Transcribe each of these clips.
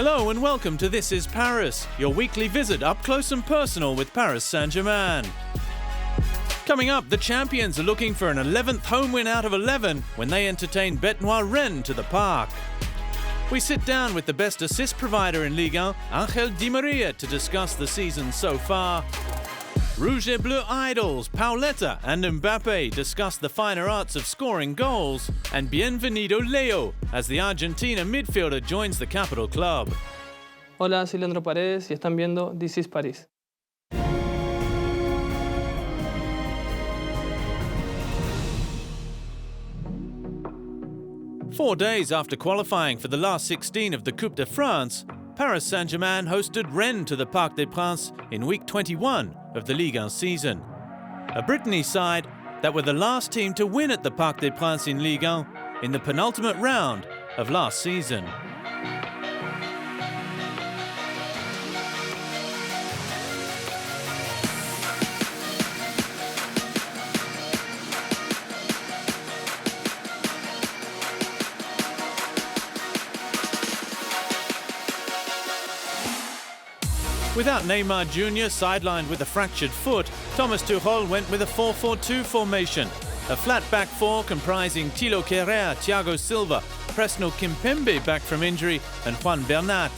Hello and welcome to This is Paris, your weekly visit up close and personal with Paris Saint-Germain. Coming up, the champions are looking for an 11th home win out of 11 when they entertain Bête Noire Rennes to the park. We sit down with the best assist provider in Ligue 1, Ángel Di María, to discuss the season so far. Rouge et Bleu idols Pauletta and Mbappé discuss the finer arts of scoring goals, and bienvenido Leo as the Argentina midfielder joins the capital club. Hola, soy Leandro Paredes y están viendo This is Paris. Four days after qualifying for the last 16 of the Coupe de France, Paris Saint-Germain hosted Rennes to the Parc des Princes in week 21 of the Ligue 1 season. A Brittany side that were the last team to win at the Parc des Princes in Ligue 1 in the penultimate round of last season. Without Neymar Jr. sidelined with a fractured foot, Thomas Tuchel went with a 4-4-2 formation. A flat back four comprising Thilo Kehrer, Thiago Silva, Presnel Kimpembe back from injury, and Juan Bernat.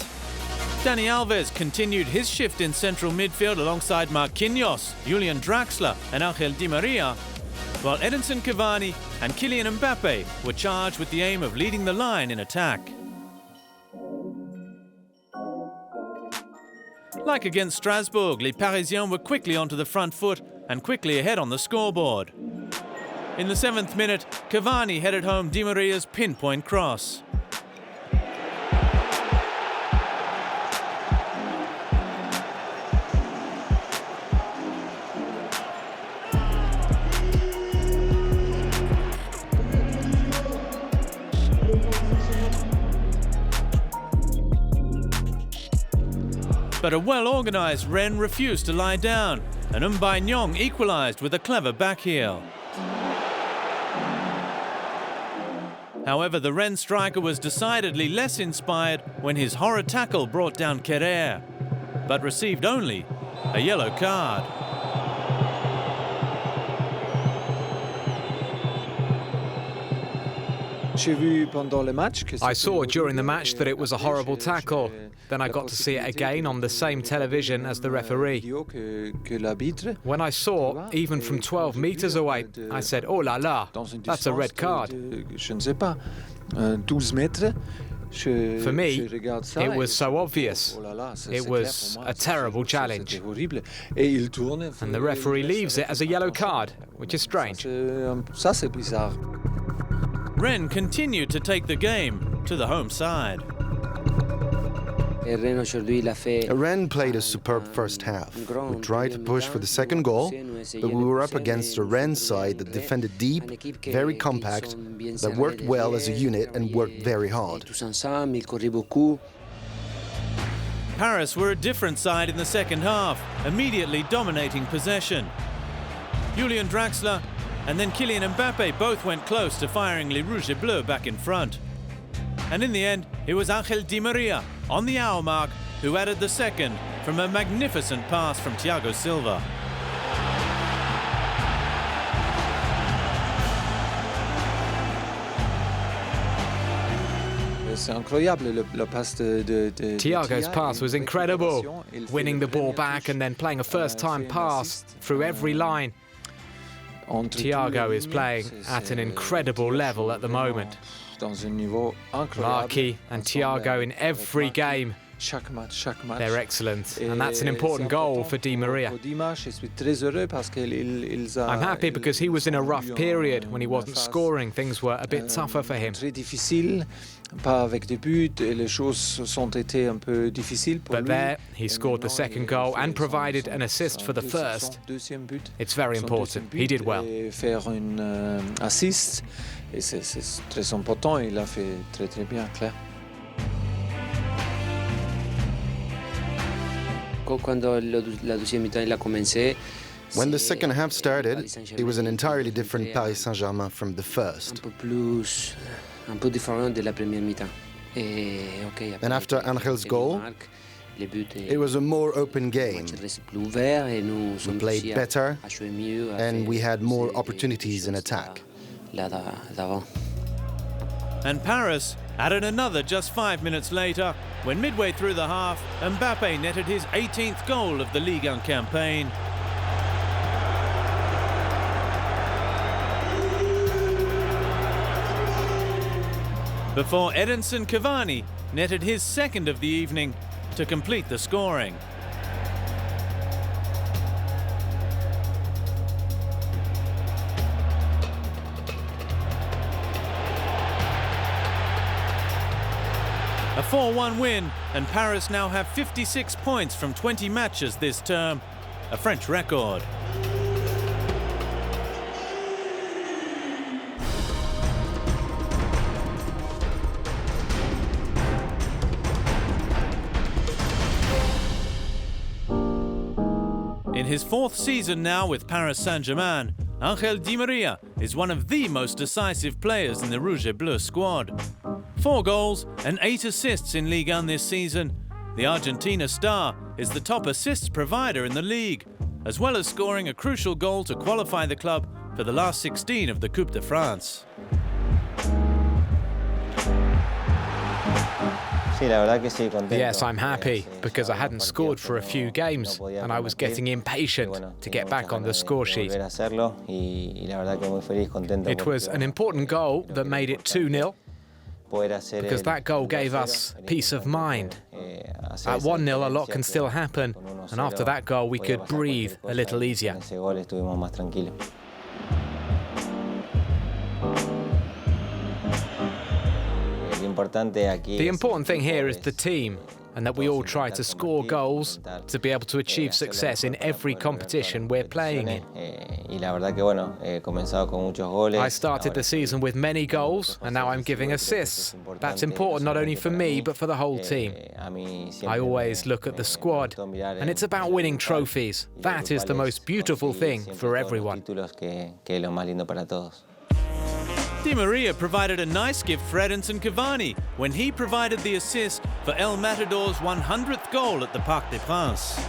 Dani Alves continued his shift in central midfield alongside Marquinhos, Julian Draxler and Ángel Di María, while Edinson Cavani and Kylian Mbappé were charged with the aim of leading the line in attack. Like against Strasbourg, Les Parisiens were quickly onto the front foot and quickly ahead on the scoreboard. In the 7th minute, Cavani headed home Di Maria's pinpoint cross. But a well-organised Rennes refused to lie down, and Nyong equalised with a clever backheel. However, the Rennes striker was decidedly less inspired when his horror tackle brought down Kehrer, but received only a yellow card. I saw during the match that it was a horrible tackle. Then I got to see it again on the same television as the referee. When I saw, even from 12 meters away, I said, "Oh la la, that's a red card." For me, it was so obvious. It was a terrible challenge. And the referee leaves it as a yellow card, which is strange. Rennes continued to take the game to the home side. Rennes played a superb first half. We tried to push for the second goal, but we were up against a Rennes side that defended deep, very compact, that worked well as a unit and worked very hard. Paris were a different side in the second half, immediately dominating possession. Julian Draxler and then Kylian Mbappé both went close to firing Les Rouges et Bleus back in front. And in the end, it was Ángel Di María on the hour mark who added the second from a magnificent pass from Thiago Silva. Thiago's pass was incredible, winning the ball back and then playing a first-time pass through every line. Thiago is playing at an incredible level at the moment. Marquis and Thiago in every game. They're excellent, and that's an important goal for Di María. I'm happy because he was in a rough period when he wasn't scoring. Things were a bit tougher for him. But there, he scored the second goal and provided an assist for the first. It's very important. He did well. When the second half started, it was an entirely different Paris Saint-Germain from the first. And after Angel's goal, it was a more open game. We played better and we had more opportunities in attack. And Paris added another just 5 minutes later, when midway through the half, Mbappé netted his 18th goal of the Ligue 1 campaign. Before Edinson Cavani netted his second of the evening to complete the scoring. A 4-1 win, and Paris now have 56 points from 20 matches this term, a French record. In his fourth season now with Paris Saint-Germain, Angel Di Maria is one of the most decisive players in the Rouge et Bleu squad. 4 goals and 8 assists in Ligue 1 this season. The Argentina star is the top assists provider in the league, as well as scoring a crucial goal to qualify the club for the last 16 of the Coupe de France. Yes, I'm happy, because I hadn't scored for a few games and I was getting impatient to get back on the score sheet. It was an important goal that made it 2-0, because that goal gave us peace of mind. At 1-0 a lot can still happen, and after that goal we could breathe a little easier. The important thing here is the team, and that we all try to score goals to be able to achieve success in every competition we're playing in. I started the season with many goals, and now I'm giving assists. That's important not only for me, but for the whole team. I always look at the squad, and it's about winning trophies. That is the most beautiful thing for everyone. Di Maria provided a nice gift for Edinson Cavani when he provided the assist for El Matador's 100th goal at the Parc des Princes.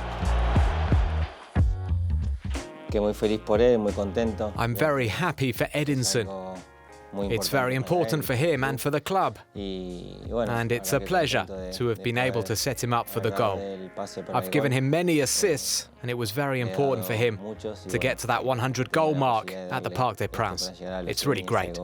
I'm very happy for Edinson. It's very important for him and for the club. And it's a pleasure to have been able to set him up for the goal. I've given him many assists, and it was very important for him to get to that 100-goal mark at the Parc des Princes. It's really great.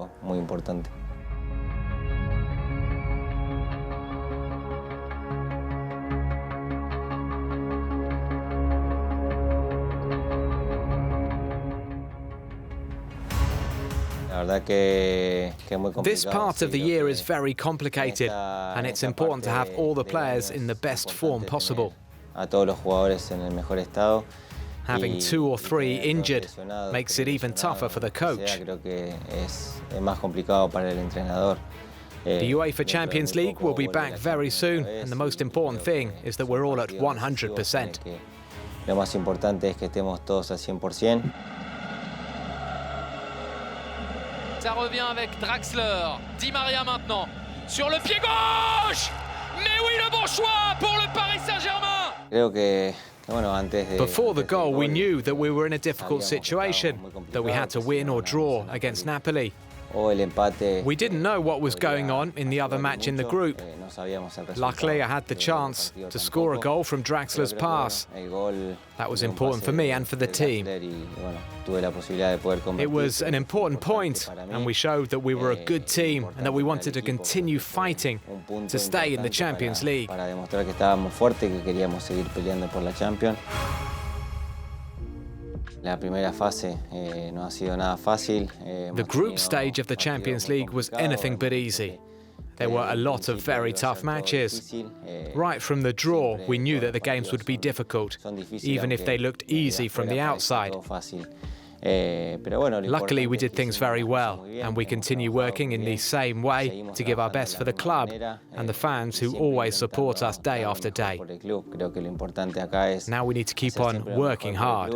This part of the year is very complicated, and it's important to have all the players in the best form possible. Having 2 or 3 injured makes it even tougher for the coach. The UEFA Champions League will be back very soon, and the most important thing is that we're all at 100%. Ça revient avec Draxler. Di Maria maintenant. Sur le pied gauche! Mais oui, le bon choix pour le Paris Saint-Germain! Before the goal, we knew that we were in a difficult situation, that we had to win or draw against Napoli. We didn't know what was going on in the other match in the group. Luckily, I had the chance to score a goal from Draxler's pass. That was important for me and for the team. It was an important point, and we showed that we were a good team and that we wanted to continue fighting to stay in the Champions League. The group stage of the Champions League was anything but easy. There were a lot of very tough matches. Right from the draw, we knew that the games would be difficult, even if they looked easy from the outside. Luckily, we did things very well, and we continue working in the same way to give our best for the club and the fans who always support us day after day. Now we need to keep on working hard.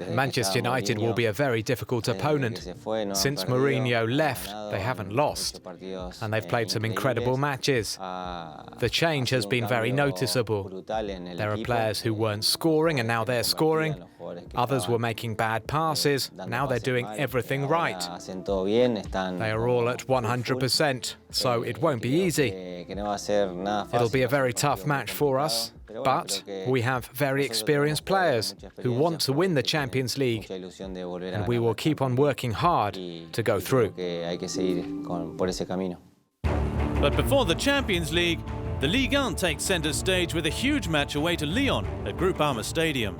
Manchester United will be a very difficult opponent. Since Mourinho left, they haven't lost, and they've played some incredible matches. The change has been very noticeable. There are players who weren't scoring and now they're scoring. Others were making bad passes, now they're doing everything right. They are all at 100%, so it won't be easy. It'll be a very tough match for us, but we have very experienced players who want to win the Champions League, and we will keep on working hard to go through. But before the Champions League, the Ligue 1 takes centre stage with a huge match away to Lyon at Groupama Stadium.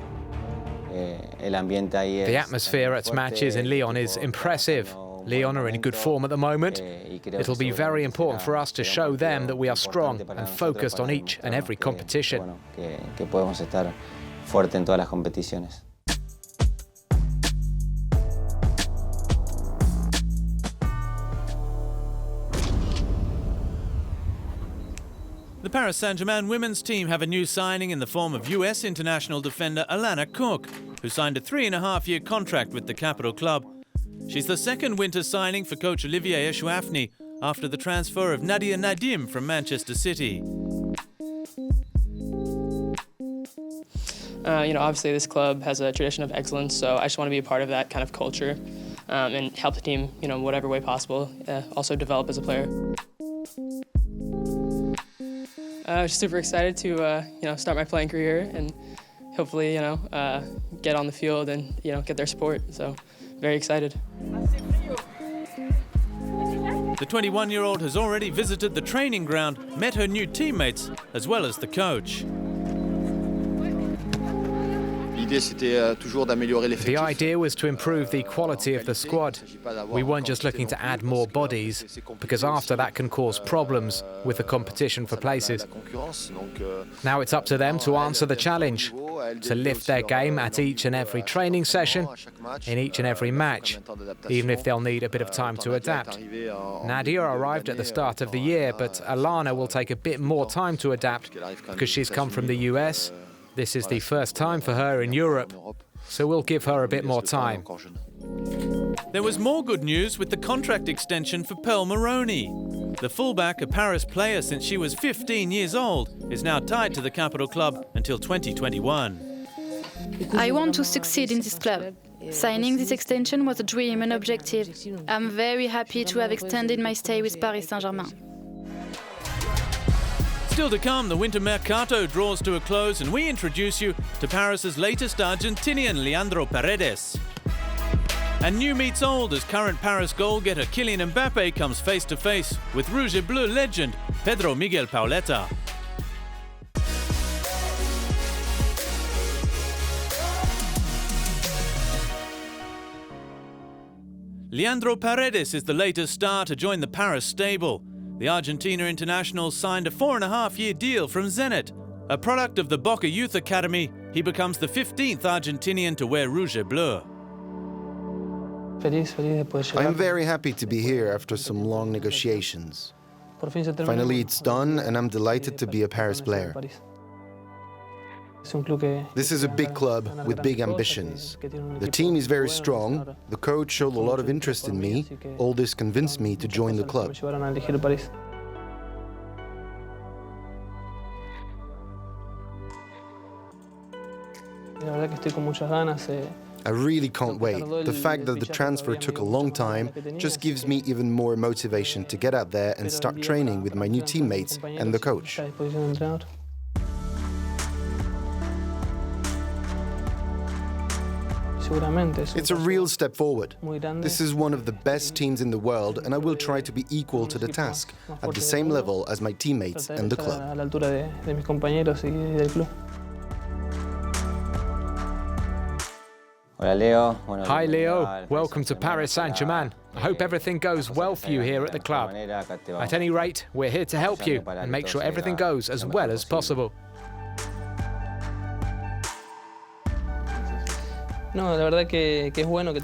The atmosphere at matches in Lyon is impressive. Lyon are in good form at the moment. It'll be very important for us to show them that we are strong and focused on each and every competition. The Paris Saint-Germain women's team have a new signing in the form of US international defender Alana Cook, who signed a 3.5-year contract with the capital club. She's the second winter signing for coach Olivier Echouafny after the transfer of Nadia Nadim from Manchester City. Obviously this club has a tradition of excellence, so I just want to be a part of that kind of culture and help the team, whatever way possible, also develop as a player. I'm super excited to, start my playing career and hopefully, get on the field and, get their support. So, very excited. The 21-year-old has already visited the training ground, met her new teammates, as well as the coach. The idea was to improve the quality of the squad. We weren't just looking to add more bodies, because after that can cause problems with the competition for places. Now it's up to them to answer the challenge, to lift their game at each and every training session, in each and every match, even if they'll need a bit of time to adapt. Nadia arrived at the start of the year, but Alana will take a bit more time to adapt, because she's come from the US. This is the first time for her in Europe, so we'll give her a bit more time. There was more good news with the contract extension for Pearl Maroney. The fullback, a Paris player since she was 15 years old, is now tied to the capital club until 2021. I want to succeed in this club. Signing this extension was a dream and objective. I'm very happy to have extended my stay with Paris Saint-Germain. Still to come, the winter mercato draws to a close and we introduce you to Paris's latest Argentinian, Leandro Paredes. And new meets old as current Paris goal-getter Kylian Mbappe comes face-to-face with Rouge et Bleu legend Pedro Miguel Pauleta. Leandro Paredes is the latest star to join the Paris stable. The Argentina international signed a 4.5-year deal from Zenit. A product of the Boca Youth Academy, he becomes the 15th Argentinian to wear Rouge et Bleu. I'm very happy to be here after some long negotiations. Finally it's done and I'm delighted to be a Paris player. This is a big club with big ambitions. The team is very strong, the coach showed a lot of interest in me, all this convinced me to join the club. I really can't wait. The fact that the transfer took a long time just gives me even more motivation to get out there and start training with my new teammates and the coach. It's a real step forward. This is one of the best teams in the world and I will try to be equal to the task, at the same level as my teammates and the club. Hi Leo, welcome to Paris Saint-Germain. I hope everything goes well for you here at the club. At any rate, we're here to help you and make sure everything goes as well as possible.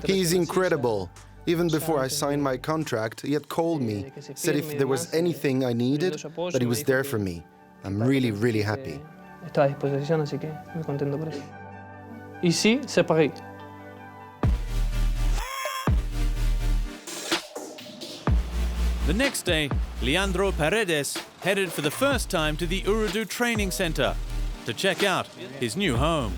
He's incredible. Even before I signed my contract, he had called me, said if there was anything I needed, that he was there for me. I'm really, really happy. Ici, c'est pareil. The next day, Leandro Paredes headed for the first time to the Urdu training center to check out his new home.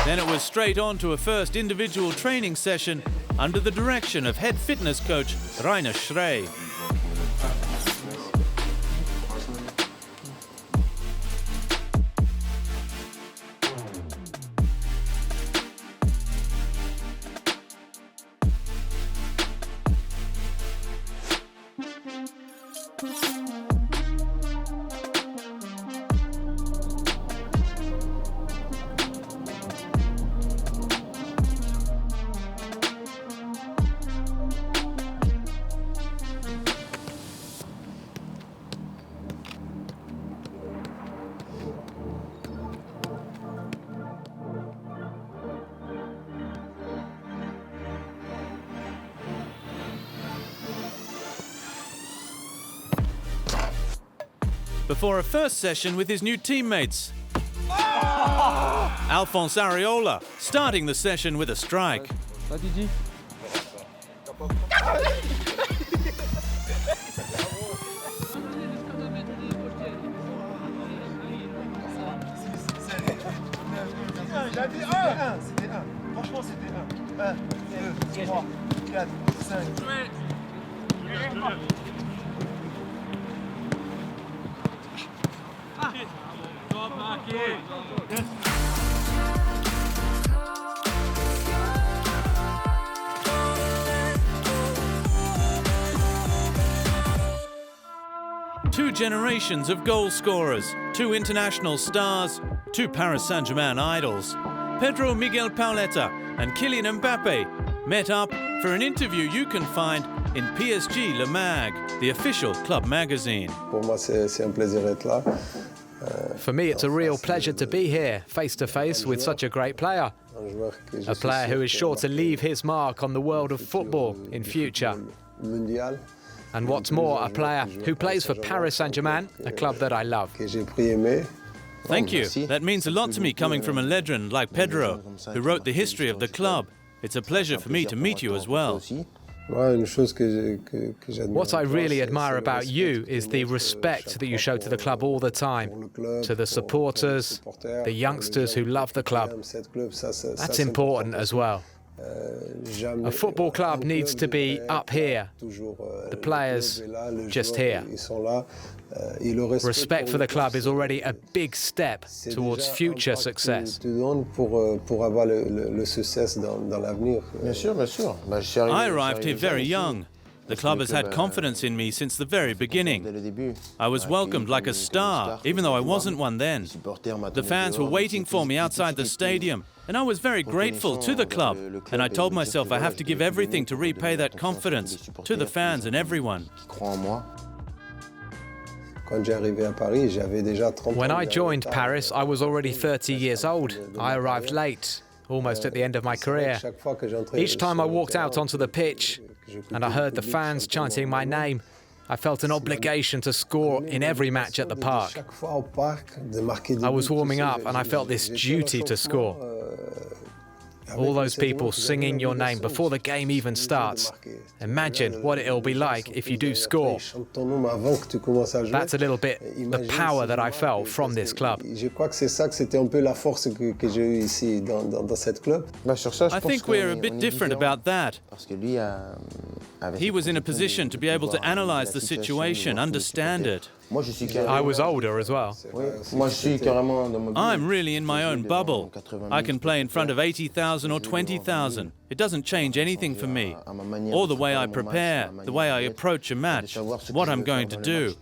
Then it was straight on to a first individual training session under the direction of head fitness coach Rainer Schrey. Before a first session with his new teammates. Alphonse Areola starting the session with a strike. Two generations of goal scorers, two international stars, two Paris Saint-Germain idols. Pedro Miguel Pauleta and Kylian Mbappe met up for an interview you can find in PSG Le Mag, the official club magazine. For me, it's a real pleasure to be here, face to face with such a great player. A player who is sure to leave his mark on the world of football in future. And what's more, a player who plays for Paris Saint-Germain, a club that I love. Thank you. That means a lot to me coming from a legend like Pedro, who wrote the history of the club. It's a pleasure for me to meet you as well. What I really admire about you is the respect that you show to the club all the time, to the supporters, the youngsters who love the club. That's important as well. A football club needs to be up here, the players just here. Respect for the club is already a big step towards future success. I arrived here very young. The club has had confidence in me since the very beginning. I was welcomed like a star, even though I wasn't one then. The fans were waiting for me outside the stadium, and I was very grateful to the club. And I told myself I have to give everything to repay that confidence to the fans and everyone. When I joined Paris, I was already 30 years old. I arrived late, almost at the end of my career. Each time I walked out onto the pitch and I heard the fans chanting my name, I felt an obligation to score in every match at the park. I was warming up and I felt this duty to score. All those people singing your name before the game even starts. Imagine what it'll be like if you do score. That's a little bit the power that I felt from this club. I think we're a bit different about that. He was in a position to be able to analyze the situation, understand it. I was older as well. I'm really in my own bubble. I can play in front of 80,000 or 20,000. It doesn't change anything for me. Or the way I prepare, the way I approach a match, what I'm going to do.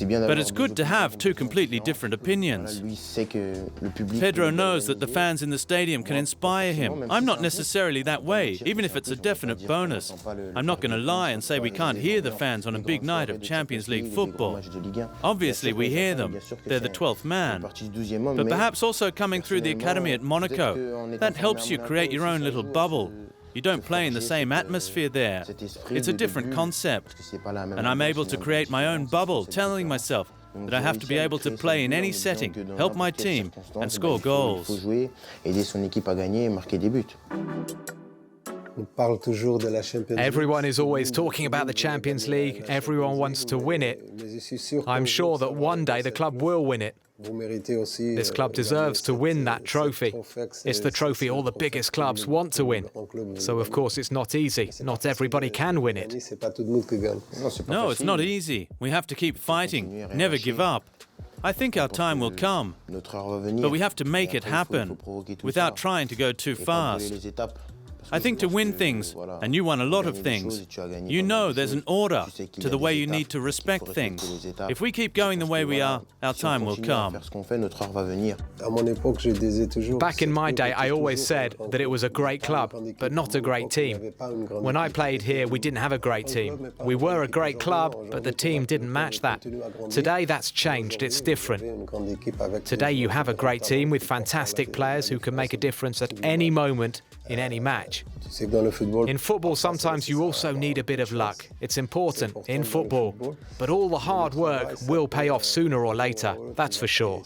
But it's good to have two completely different opinions. Pedro knows that the fans in the stadium can inspire him. I'm not necessarily that way, even if it's a definite bonus. I'm not going to lie and say we can't hear the fans on a big night of Champions League football. Obviously we hear them. They're the 12th man. But perhaps also coming through the academy at Monaco, that helps you create your own little bubble. You don't play in the same atmosphere there. It's a different concept. And I'm able to create my own bubble, telling myself that I have to be able to play in any setting, help my team, and score goals. Everyone is always talking about the Champions League. Everyone wants to win it. I'm sure that one day the club will win it. This club deserves to win that trophy. It's the trophy all the biggest clubs want to win. So, of course, it's not easy. Not everybody can win it. No, it's not easy. We have to keep fighting, never give up. I think our time will come, but we have to make it happen without trying to go too fast. I think to win things, and you won a lot of things, you know there's an order to the way you need to respect things. If we keep going the way we are, our time will come. Back in my day, I always said that it was a great club, but not a great team. When I played here, we didn't have a great team. We were a great club, but the team didn't match that. Today, that's changed. It's different. Today, you have a great team with fantastic players who can make a difference at any moment in any match. In football, sometimes you also need a bit of luck. It's important in football. But all the hard work will pay off sooner or later, that's for sure.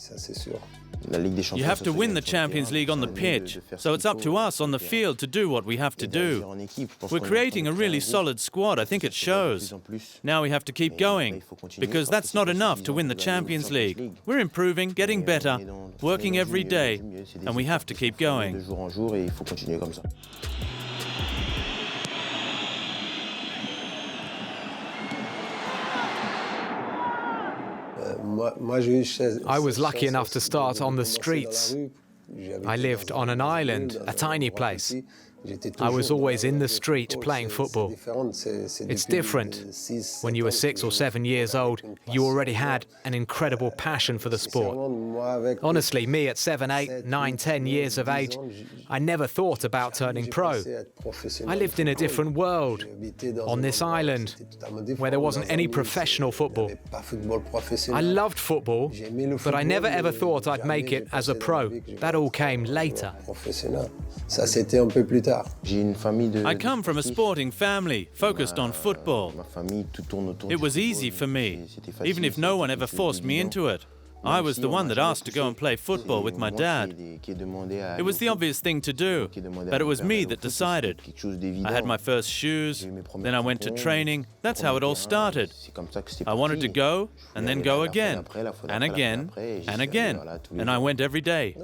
You have to win the Champions League on the pitch, so it's up to us on the field to do what we have to do. We're creating a really solid squad, I think it shows. Now we have to keep going, because that's not enough to win the Champions League. We're improving, getting better, working every day, and we have to keep going. I was lucky enough to start on the streets. I lived on an island, a tiny place. I was always in the street playing football. It's different. When you were 6 or 7 years old, you already had an incredible passion for the sport. Honestly, me at 7, 8, 9, 10 years of age, I never thought about turning pro. I lived in a different world, on this island, where there wasn't any professional football. I loved football, but I never ever thought I'd make it as a pro. That all came later. I come from a sporting family, focused on football. It was easy for me, even if no one ever forced me into it. I was the one that asked to go and play football with my dad. It was the obvious thing to do, but it was me that decided. I had my first shoes, then I went to training. That's how it all started. I wanted to go, and then go again, and again, and again, and I went every day.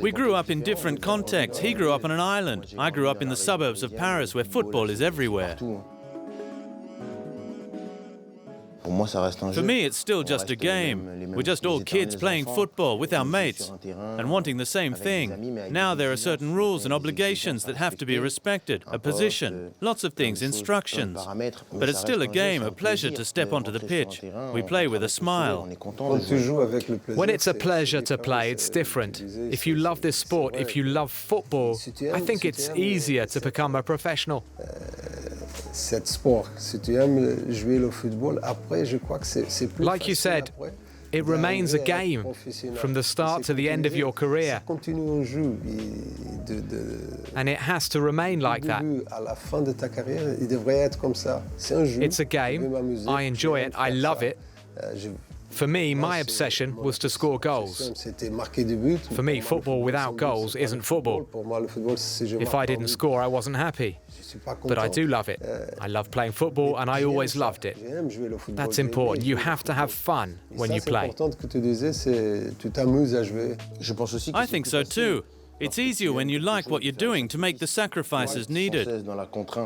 We grew up in different contexts. He grew up on an island. I grew up in the suburbs of Paris, where football is everywhere. For me, it's still just a game. We're just all kids playing football with our mates and wanting the same thing. Now there are certain rules and obligations that have to be respected, a position, lots of things, instructions. But it's still a game, a pleasure to step onto the pitch. We play with a smile. When it's a pleasure to play, it's different. If you love this sport, if you love football, I think it's easier to become a professional. Like you said, it remains a game from the start to the end of your career. And it has to remain like that. It's a game. I enjoy it. I love it. For me, my obsession was to score goals. For me, football without goals isn't football. If I didn't score, I wasn't happy. But I do love it. I love playing football, and I always loved it. That's important. You have to have fun when you play. I think so too. It's easier when you like what you're doing to make the sacrifices needed.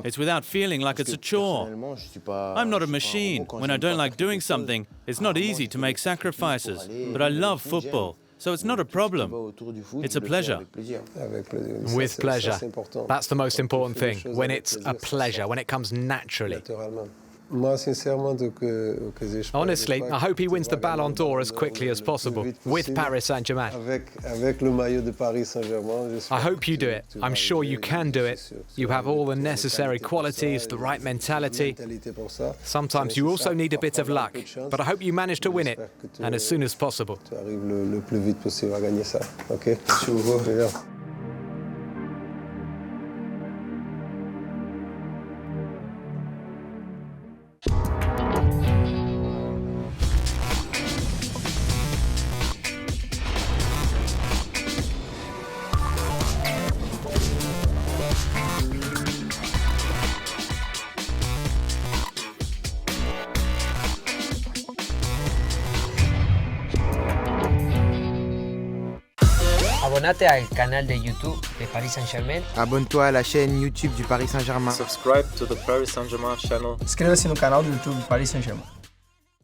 It's without feeling like it's a chore. I'm not a machine. When I don't like doing something, it's not easy to make sacrifices. But I love football, so it's not a problem. It's a pleasure. With pleasure. That's the most important thing, when it's a pleasure, when it comes naturally. Honestly, I hope he wins the Ballon d'Or as quickly as possible with Paris Saint-Germain. I hope you do it. I'm sure you can do it. You have all the necessary qualities, the right mentality. Sometimes you also need a bit of luck, but I hope you manage to win it, and as soon as possible. Abonnate al canal de YouTube de Paris Saint-Germain. Abonne-toi à la chaîne YouTube du Paris Saint-Germain. Subscribe to the Paris Saint-Germain channel. Inscreva-se no canal do YouTube do Paris Saint-Germain.